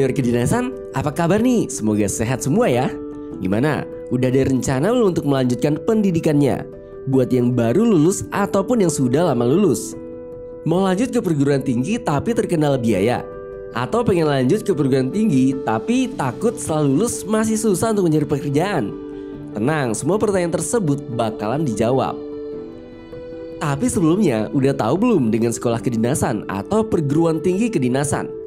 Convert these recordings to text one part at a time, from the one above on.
Mayor Kedinasan, apa kabar nih? Semoga sehat semua ya. Gimana? Udah ada rencana belum untuk melanjutkan pendidikannya? Buat yang baru lulus ataupun yang sudah lama lulus. Mau lanjut ke perguruan tinggi tapi terkendala biaya? Atau pengen lanjut ke perguruan tinggi tapi takut setelah lulus masih susah untuk mencari pekerjaan? Tenang, semua pertanyaan tersebut bakalan dijawab. Tapi sebelumnya, udah tahu belum dengan sekolah kedinasan atau perguruan tinggi kedinasan?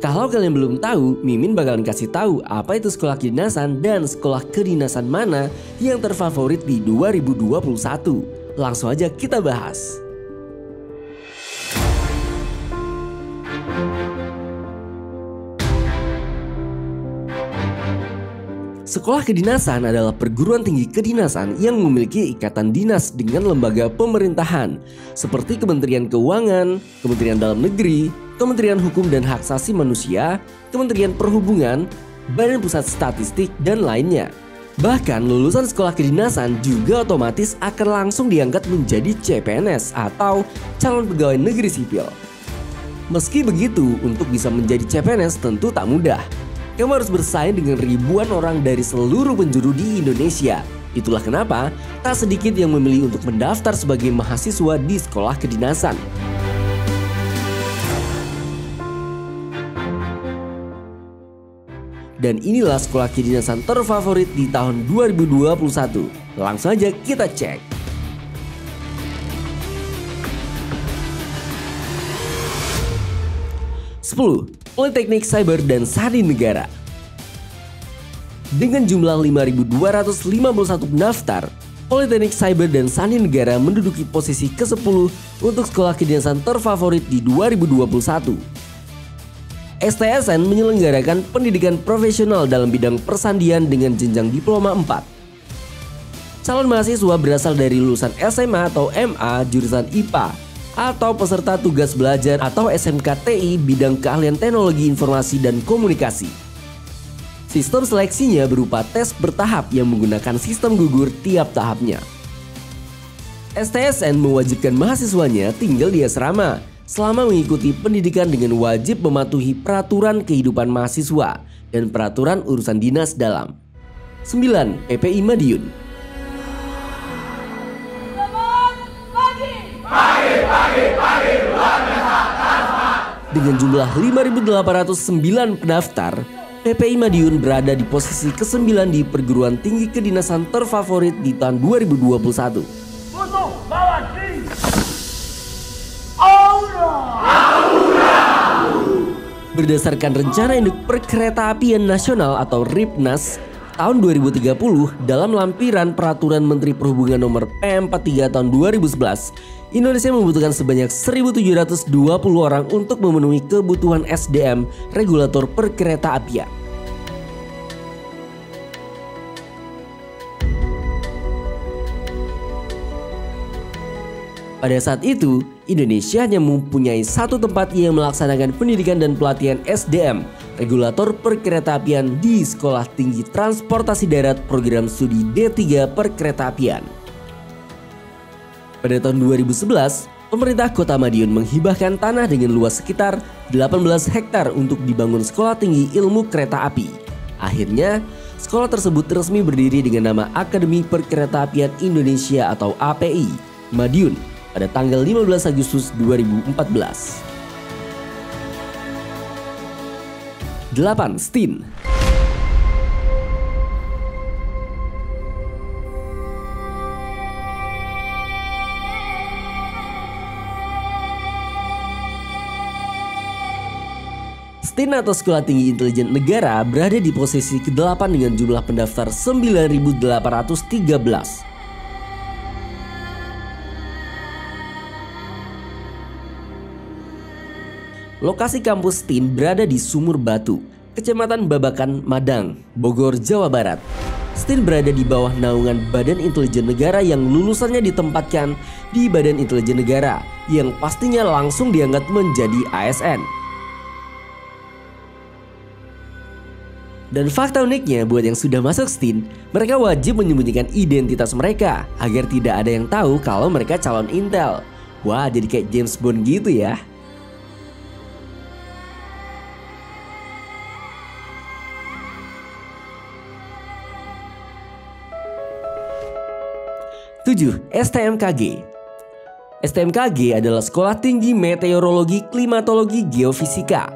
Kalau kalian belum tahu, Mimin bakalan kasih tahu apa itu sekolah kedinasan dan sekolah kedinasan mana yang terfavorit di 2021. Langsung aja kita bahas. Sekolah kedinasan adalah perguruan tinggi kedinasan yang memiliki ikatan dinas dengan lembaga pemerintahan seperti Kementerian Keuangan, Kementerian Dalam Negeri, Kementerian Hukum dan Hak Asasi Manusia, Kementerian Perhubungan, Badan Pusat Statistik, dan lainnya. Bahkan lulusan sekolah kedinasan juga otomatis akan langsung diangkat menjadi CPNS atau calon pegawai negeri sipil. Meski begitu, untuk bisa menjadi CPNS tentu tak mudah. Kamu harus bersaing dengan ribuan orang dari seluruh penjuru di Indonesia. Itulah kenapa tak sedikit yang memilih untuk mendaftar sebagai mahasiswa di sekolah kedinasan. Dan inilah sekolah kedinasan terfavorit di tahun 2021. Langsung aja kita cek. Politeknik Cyber dan Sandi Negara. Dengan jumlah 5.251 pendaftar, Politeknik Cyber dan Sandi Negara menduduki posisi ke-10 untuk sekolah kedinasan terfavorit di 2021. STSN menyelenggarakan pendidikan profesional dalam bidang persandian dengan jenjang diploma 4. Calon mahasiswa berasal dari lulusan SMA atau MA jurusan IPA atau peserta tugas belajar atau SMKTI bidang keahlian teknologi informasi dan komunikasi. Sistem seleksinya berupa tes bertahap yang menggunakan sistem gugur tiap tahapnya. STSN mewajibkan mahasiswanya tinggal di asrama selama mengikuti pendidikan dengan wajib mematuhi peraturan kehidupan mahasiswa dan peraturan urusan dinas dalam. 9. PPI Madiun. Dengan jumlah 5.809 pendaftar, PPI Madiun berada di posisi ke-9 di perguruan tinggi kedinasan terfavorit di tahun 2021. Berdasarkan Rencana Induk Perkeretaapian Nasional atau RIPNAS tahun 2030 dalam lampiran Peraturan Menteri Perhubungan Nomor P43 tahun 2011, Indonesia membutuhkan sebanyak 1.720 orang untuk memenuhi kebutuhan SDM regulator perkeretaapian. Pada saat itu, Indonesia hanya mempunyai satu tempat yang melaksanakan pendidikan dan pelatihan SDM, regulator perkeretaapian di Sekolah Tinggi Transportasi Darat Program Studi D3 Perkeretaapian. Pada tahun 2011, pemerintah Kota Madiun menghibahkan tanah dengan luas sekitar 18 hektar untuk dibangun Sekolah Tinggi Ilmu Kereta Api. Akhirnya, sekolah tersebut resmi berdiri dengan nama Akademi Perkeretaapian Indonesia atau API, Madiun, pada tanggal 15 Agustus 2014. 8. STIN. STIN atau Sekolah Tinggi Intelijen Negara berada di posisi ke-8 dengan jumlah pendaftar 9.813. Lokasi kampus STIN berada di Sumur Batu, Kecamatan Babakan, Madang, Bogor, Jawa Barat. STIN berada di bawah naungan Badan Intelijen Negara yang lulusannya ditempatkan di Badan Intelijen Negara yang pastinya langsung diangkat menjadi ASN. Dan fakta uniknya buat yang sudah masuk STIN, mereka wajib menyembunyikan identitas mereka agar tidak ada yang tahu kalau mereka calon Intel. Wah, jadi kayak James Bond gitu ya. 7. STMKG. STMKG adalah Sekolah Tinggi Meteorologi, Klimatologi, Geofisika.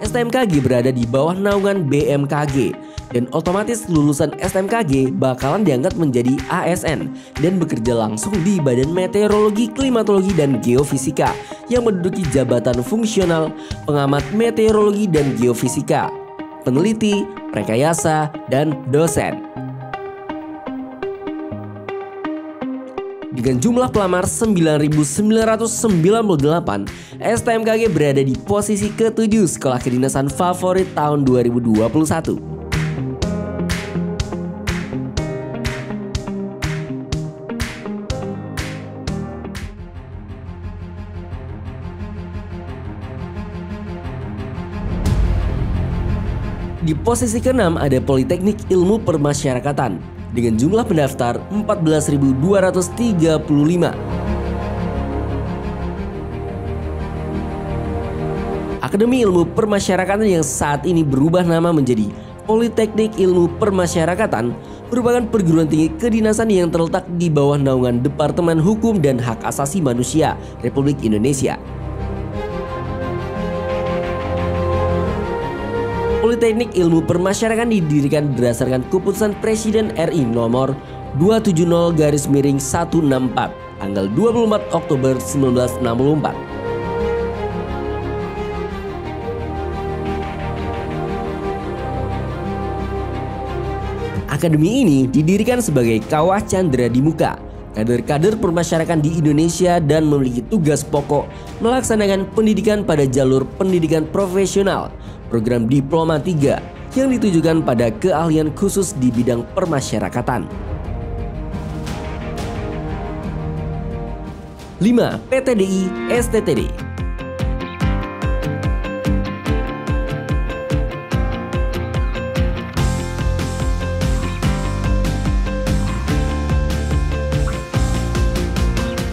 STMKG berada di bawah naungan BMKG dan otomatis lulusan STMKG bakalan diangkat menjadi ASN dan bekerja langsung di Badan Meteorologi, Klimatologi, dan Geofisika yang menduduki jabatan fungsional pengamat meteorologi dan geofisika, peneliti, rekayasa, dan dosen. Dengan jumlah pelamar 9.998, STMKG berada di posisi ke-7 sekolah kedinasan favorit tahun 2021. Di posisi ke-6 ada Politeknik Ilmu Permasyarakatan dengan jumlah pendaftar 14.235. Akademi Ilmu Permasyarakatan yang saat ini berubah nama menjadi Politeknik Ilmu Permasyarakatan merupakan perguruan tinggi kedinasan yang terletak di bawah naungan Departemen Hukum dan Hak Asasi Manusia Republik Indonesia. Politeknik Ilmu Permasyarakatan didirikan berdasarkan Keputusan Presiden RI nomor 270/164 tanggal 24 Oktober 1964. Akademi ini didirikan sebagai kawah candera di muka kader-kader permasyarakatan di Indonesia dan memiliki tugas pokok melaksanakan pendidikan pada jalur pendidikan profesional, program Diploma 3 yang ditujukan pada keahlian khusus di bidang permasyarakatan. 5. PTDI STTD.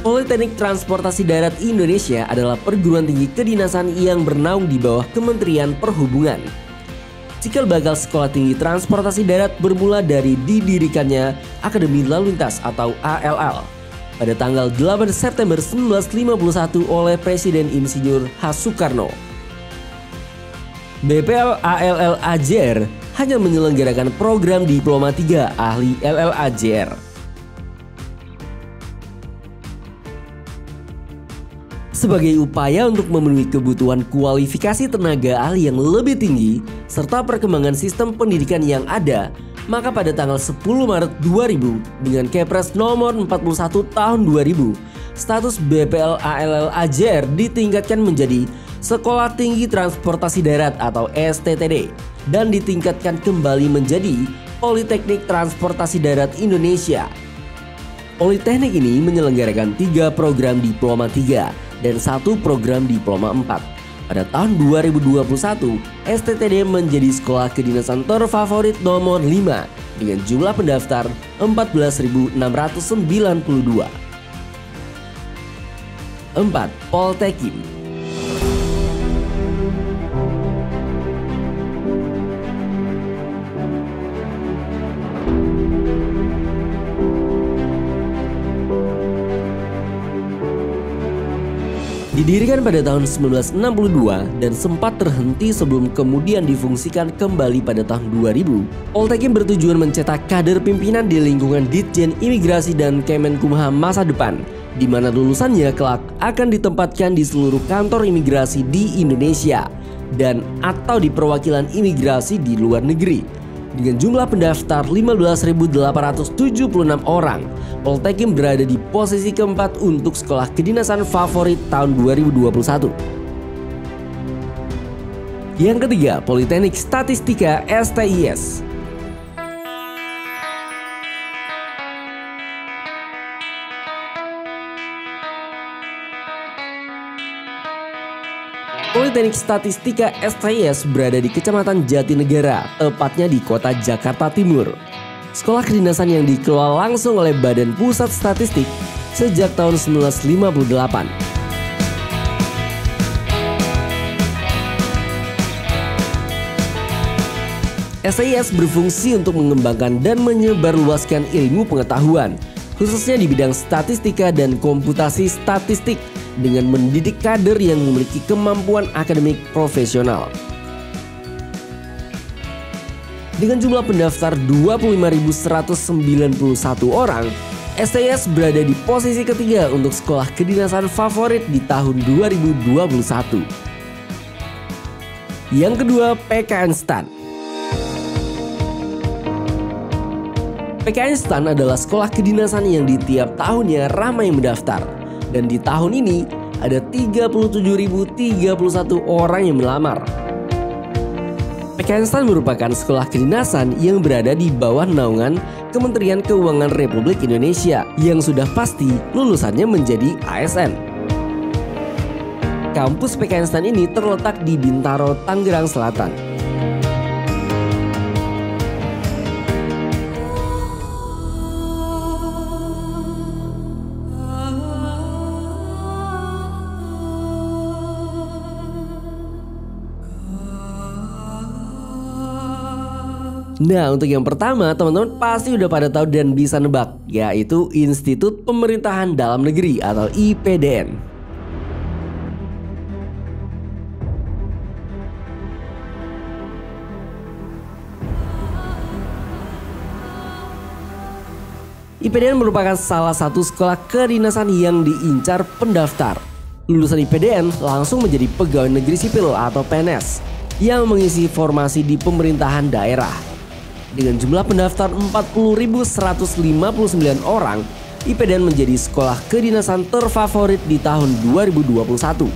Politeknik Transportasi Darat Indonesia adalah perguruan tinggi kedinasan yang bernaung di bawah Kementerian Perhubungan. Cikal bakal Sekolah Tinggi Transportasi Darat bermula dari didirikannya Akademi Lalu Lintas atau ALL pada tanggal 8 September 1951 oleh Presiden Insinyur H. Soekarno. BPL ALL AJR hanya menyelenggarakan program Diploma 3 Ahli LL AJR. Sebagai upaya untuk memenuhi kebutuhan kualifikasi tenaga ahli yang lebih tinggi serta perkembangan sistem pendidikan yang ada, maka pada tanggal 10 Maret 2000 dengan Kepres nomor 41 tahun 2000, status BPL ALL AJR ditingkatkan menjadi Sekolah Tinggi Transportasi Darat atau STTD dan ditingkatkan kembali menjadi Politeknik Transportasi Darat Indonesia. Politeknik ini menyelenggarakan 3 program Diploma 3 dan 1 program Diploma 4. Pada tahun 2021, STTD menjadi sekolah kedinasan terfavorit nomor 5 dengan jumlah pendaftar 14.692. 4. Poltekim. Didirikan pada tahun 1962 dan sempat terhenti sebelum kemudian difungsikan kembali pada tahun 2000, Poltekim bertujuan mencetak kader pimpinan di lingkungan Ditjen Imigrasi dan Kemenkumham masa depan, di mana lulusannya kelak akan ditempatkan di seluruh kantor imigrasi di Indonesia dan atau di perwakilan imigrasi di luar negeri. Dengan jumlah pendaftar 15.876 orang, Poltekim berada di posisi keempat untuk sekolah kedinasan favorit tahun 2021. Yang ketiga, Politeknik Statistika STIS. Politeknik Statistika STIS berada di Kecamatan Jatinegara, tepatnya di kota Jakarta Timur. Sekolah kedinasan yang dikelola langsung oleh Badan Pusat Statistik sejak tahun 1958. STIS berfungsi untuk mengembangkan dan menyebarluaskan ilmu pengetahuan, khususnya di bidang statistika dan komputasi statistik, dengan mendidik kader yang memiliki kemampuan akademik profesional. Dengan jumlah pendaftar 25.191 orang, STIS berada di posisi ketiga untuk sekolah kedinasan favorit di tahun 2021. Yang kedua, PKN STAN. PKN STAN adalah sekolah kedinasan yang di tiap tahunnya ramai mendaftar. Dan di tahun ini ada 37.031 orang yang melamar. PKN STAN merupakan sekolah kedinasan yang berada di bawah naungan Kementerian Keuangan Republik Indonesia yang sudah pasti lulusannya menjadi ASN. Kampus PKN STAN ini terletak di Bintaro, Tangerang Selatan. Nah, untuk yang pertama, teman-teman pasti udah pada tahu dan bisa nebak, yaitu Institut Pemerintahan Dalam Negeri atau IPDN. IPDN merupakan salah satu sekolah kedinasan yang diincar pendaftar. Lulusan IPDN langsung menjadi pegawai negeri sipil atau PNS yang mengisi formasi di pemerintahan daerah. Dengan jumlah pendaftar 40.159 orang, IPDN menjadi sekolah kedinasan terfavorit di tahun 2021.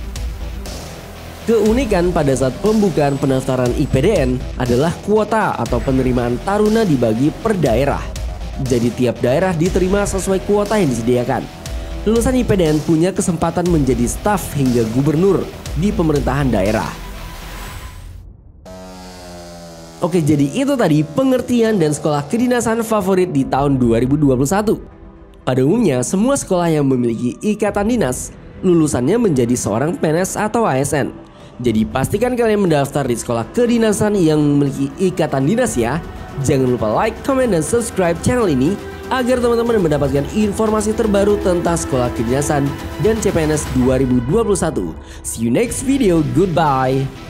Keunikan pada saat pembukaan pendaftaran IPDN adalah kuota atau penerimaan taruna dibagi per daerah. Jadi tiap daerah diterima sesuai kuota yang disediakan. Lulusan IPDN punya kesempatan menjadi staf hingga gubernur di pemerintahan daerah. Oke, jadi itu tadi pengertian dan sekolah kedinasan favorit di tahun 2021. Pada umumnya, semua sekolah yang memiliki ikatan dinas, lulusannya menjadi seorang PNS atau ASN. Jadi pastikan kalian mendaftar di sekolah kedinasan yang memiliki ikatan dinas ya. Jangan lupa like, comment, dan subscribe channel ini agar teman-teman mendapatkan informasi terbaru tentang sekolah kedinasan dan CPNS 2021. See you next video, goodbye.